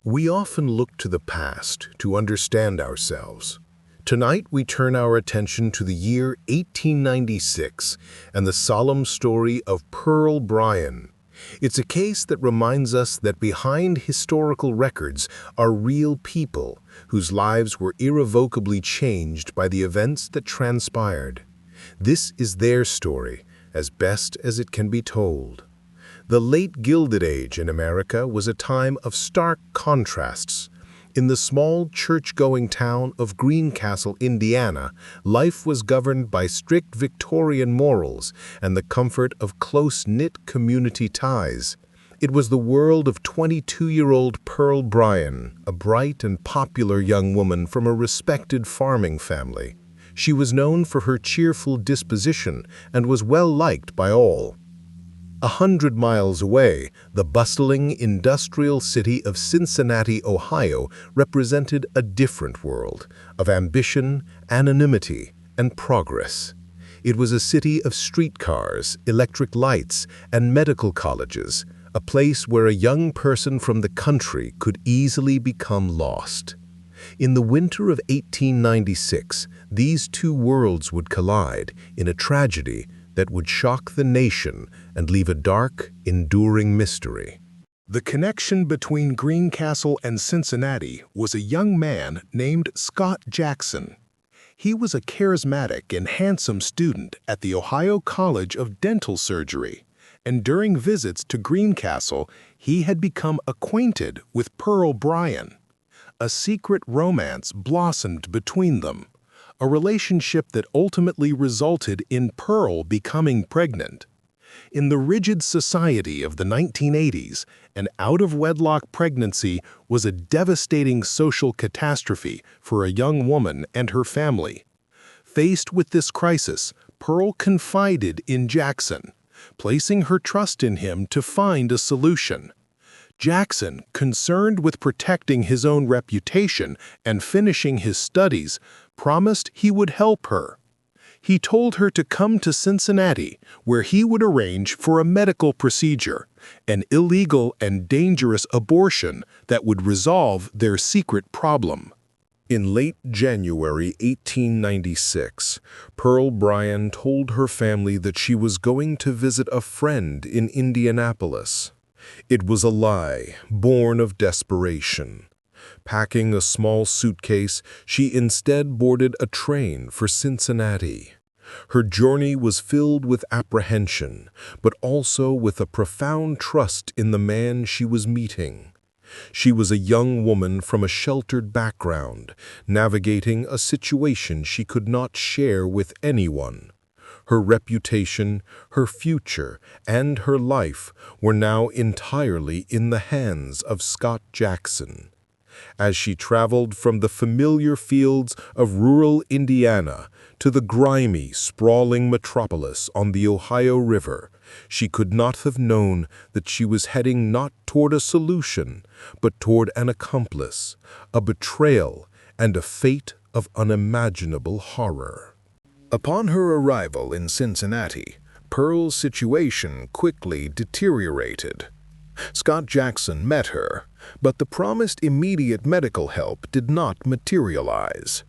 We often look to the past to understand ourselves. Tonight we turn our attention to the year 1896 and the solemn story of Pearl Bryan. It's a case that reminds us that behind historical records are real people whose lives were irrevocably changed by the events that transpired. This is their story, as best as it can be told. The late Gilded Age in America was a time of stark contrasts. In the small church-going town of Greencastle, Indiana, life was governed by strict Victorian morals and the comfort of close-knit community ties. It was the world of 22-year-old Pearl Bryan, a bright and popular young woman from a respected farming family. She was known for her cheerful disposition and was well-liked by all. 100 miles away, the bustling industrial city of Cincinnati, Ohio, represented a different world of ambition, anonymity, and progress. It was a city of streetcars, electric lights, and medical colleges, a place where a young person from the country could easily become lost. In the winter of 1896, these two worlds would collide in a tragedy that would shock the nation and leave a dark, enduring mystery. The connection between Greencastle and Cincinnati was a young man named Scott Jackson. He was a charismatic and handsome student at the Ohio College of Dental Surgery, and during visits to Greencastle, he had become acquainted with Pearl Bryan. A secret romance blossomed between them, a relationship that ultimately resulted in Pearl becoming pregnant. In the rigid society of the 1980s, an out-of-wedlock pregnancy was a devastating social catastrophe for a young woman and her family. Faced with this crisis, Pearl confided in Jackson, placing her trust in him to find a solution. Jackson, concerned with protecting his own reputation and finishing his studies, promised he would help her. He told her to come to Cincinnati, where he would arrange for a medical procedure, an illegal and dangerous abortion that would resolve their secret problem. In late January 1896, Pearl Bryan told her family that she was going to visit a friend in Indianapolis. It was a lie, born of desperation. Packing a small suitcase, she instead boarded a train for Cincinnati. Her journey was filled with apprehension, but also with a profound trust in the man she was meeting. She was a young woman from a sheltered background, navigating a situation she could not share with anyone. Her reputation, her future, and her life were now entirely in the hands of Scott Jackson. As she traveled from the familiar fields of rural Indiana to the grimy, sprawling metropolis on the Ohio River, she could not have known that she was heading not toward a solution, but toward an accomplice, a betrayal, and a fate of unimaginable horror. Upon her arrival in Cincinnati, Pearl's situation quickly deteriorated. Scott Jackson met her, but the promised immediate medical help did not materialize.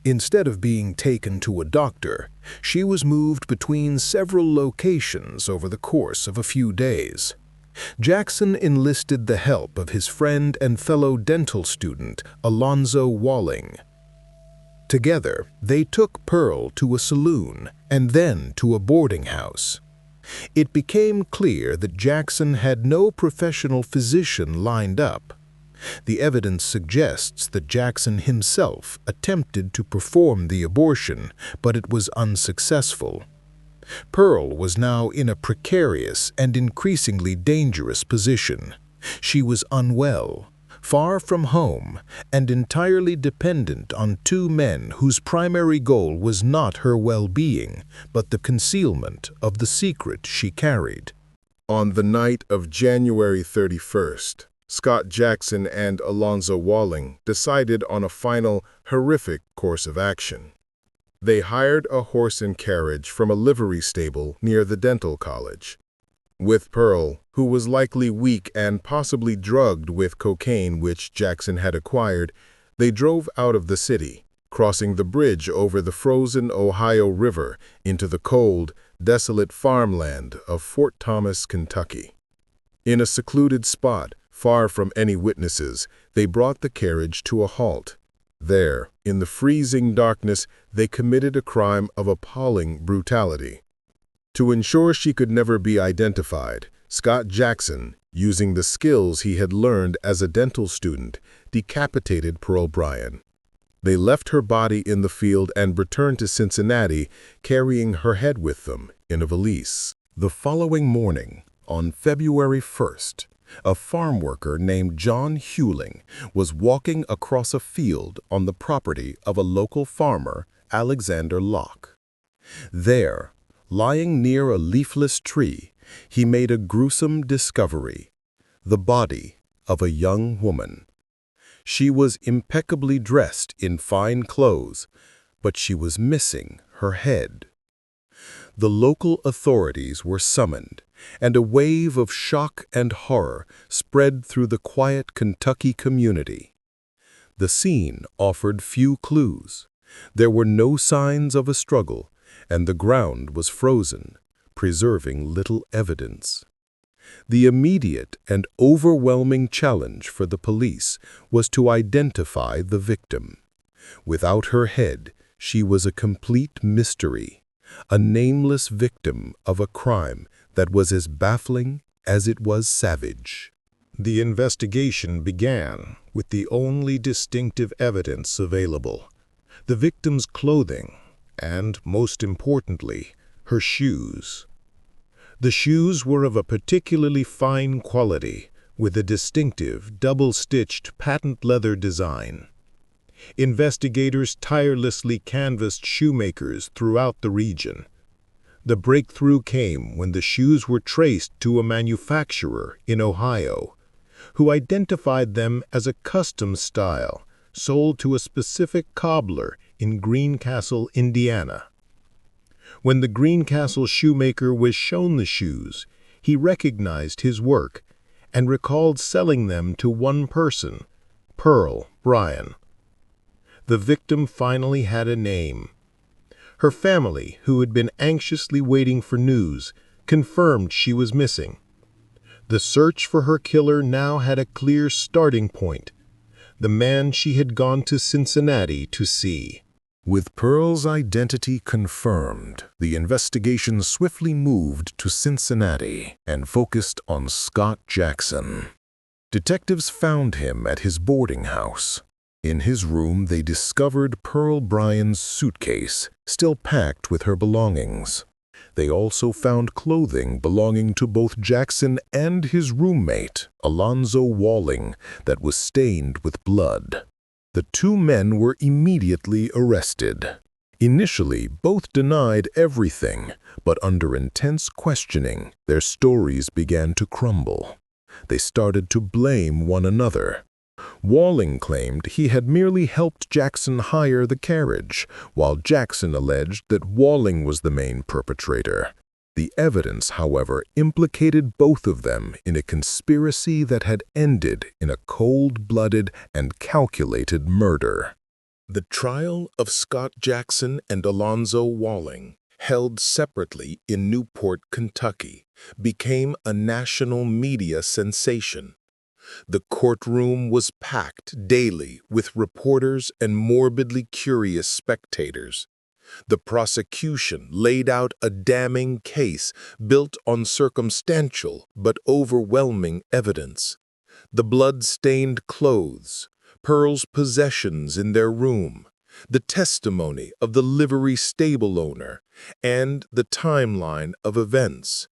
Instead of being taken to a doctor, she was moved between several locations over the course of a few days. Jackson enlisted the help of his friend and fellow dental student, Alonzo Walling. Together, they took Pearl to a saloon and then to a boarding house. It became clear that Jackson had no professional physician lined up. The evidence suggests that Jackson himself attempted to perform the abortion, but it was unsuccessful. Pearl was now in a precarious and increasingly dangerous position. She was unwell, far from home, and entirely dependent on two men whose primary goal was not her well-being, but the concealment of the secret she carried. On the night of January 31st, Scott Jackson and Alonzo Walling decided on a final, horrific course of action. They hired a horse and carriage from a livery stable near the dental college. With Pearl, who was likely weak and possibly drugged with cocaine which Jackson had acquired, they drove out of the city, crossing the bridge over the frozen Ohio River into the cold, desolate farmland of Fort Thomas, Kentucky. In a secluded spot, far from any witnesses, they brought the carriage to a halt. There, in the freezing darkness, they committed a crime of appalling brutality. To ensure she could never be identified, Scott Jackson, using the skills he had learned as a dental student, decapitated Pearl Bryan. They left her body in the field and returned to Cincinnati, carrying her head with them in a valise. The following morning, on February 1st, a farm worker named John Hewling was walking across a field on the property of a local farmer, Alexander Locke. There, lying near a leafless tree, he made a gruesome discovery: the body of a young woman. She was impeccably dressed in fine clothes, but she was missing her head. The local authorities were summoned, and a wave of shock and horror spread through the quiet Kentucky community. The scene offered few clues. There were no signs of a struggle, and the ground was frozen, preserving little evidence. The immediate and overwhelming challenge for the police was to identify the victim. Without her head, she was a complete mystery, a nameless victim of a crime that was as baffling as it was savage. The investigation began with the only distinctive evidence available: the victim's clothing and, most importantly, her shoes. The shoes were of a particularly fine quality, with a distinctive, double-stitched patent leather design. Investigators tirelessly canvassed shoemakers throughout the region. The breakthrough came when the shoes were traced to a manufacturer in Ohio, who identified them as a custom style sold to a specific cobbler in Greencastle, Indiana. When the Greencastle shoemaker was shown the shoes, he recognized his work and recalled selling them to one person, Pearl Bryan. The victim finally had a name. Her family, who had been anxiously waiting for news, confirmed she was missing. The search for her killer now had a clear starting point: the man she had gone to Cincinnati to see. With Pearl's identity confirmed, the investigation swiftly moved to Cincinnati and focused on Scott Jackson. Detectives found him at his boarding house. In his room, they discovered Pearl Bryan's suitcase, still packed with her belongings. They also found clothing belonging to both Jackson and his roommate, Alonzo Walling, that was stained with blood. The two men were immediately arrested. Initially, both denied everything, but under intense questioning, their stories began to crumble. They started to blame one another. Walling claimed he had merely helped Jackson hire the carriage, while Jackson alleged that Walling was the main perpetrator. The evidence, however, implicated both of them in a conspiracy that had ended in a cold-blooded and calculated murder. The trial of Scott Jackson and Alonzo Walling, held separately in Newport, Kentucky, became a national media sensation. The courtroom was packed daily with reporters and morbidly curious spectators. The prosecution laid out a damning case built on circumstantial but overwhelming evidence. The blood-stained clothes, Pearl's possessions in their room, the testimony of the livery stable owner, and the timeline of events.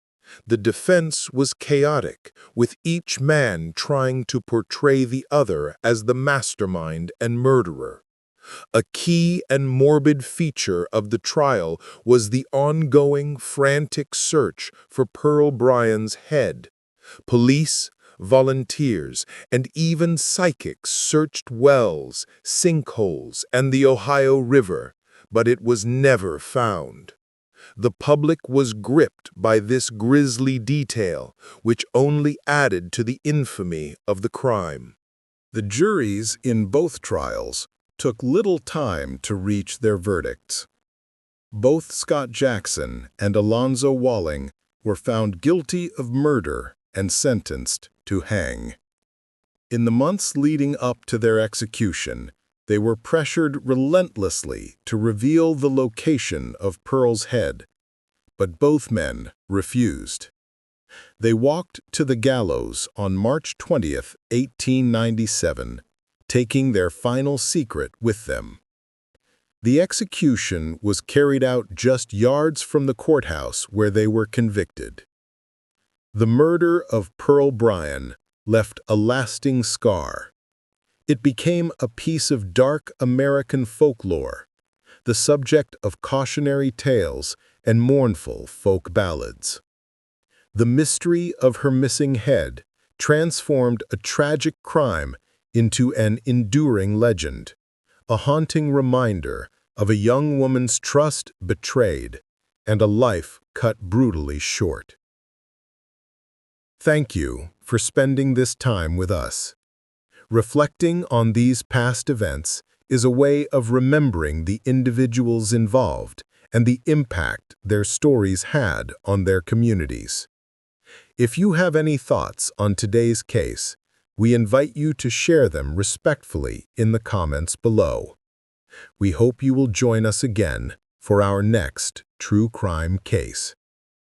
The defense was chaotic, with each man trying to portray the other as the mastermind and murderer. A key and morbid feature of the trial was the ongoing, frantic search for Pearl Bryan's head. Police, volunteers, and even psychics searched wells, sinkholes, and the Ohio River, but it was never found. The public was gripped by this grisly detail, which only added to the infamy of the crime. The juries in both trials took little time to reach their verdicts. Both Scott Jackson and Alonzo Walling were found guilty of murder and sentenced to hang. In the months leading up to their execution, they were pressured relentlessly to reveal the location of Pearl's head, but both men refused. They walked to the gallows on March 20th, 1897, taking their final secret with them. The execution was carried out just yards from the courthouse where they were convicted. The murder of Pearl Bryan left a lasting scar. It became a piece of dark American folklore, the subject of cautionary tales and mournful folk ballads. The mystery of her missing head transformed a tragic crime into an enduring legend, a haunting reminder of a young woman's trust betrayed and a life cut brutally short. Thank you for spending this time with us. Reflecting on these past events is a way of remembering the individuals involved and the impact their stories had on their communities. If you have any thoughts on today's case, we invite you to share them respectfully in the comments below. We hope you will join us again for our next true crime case.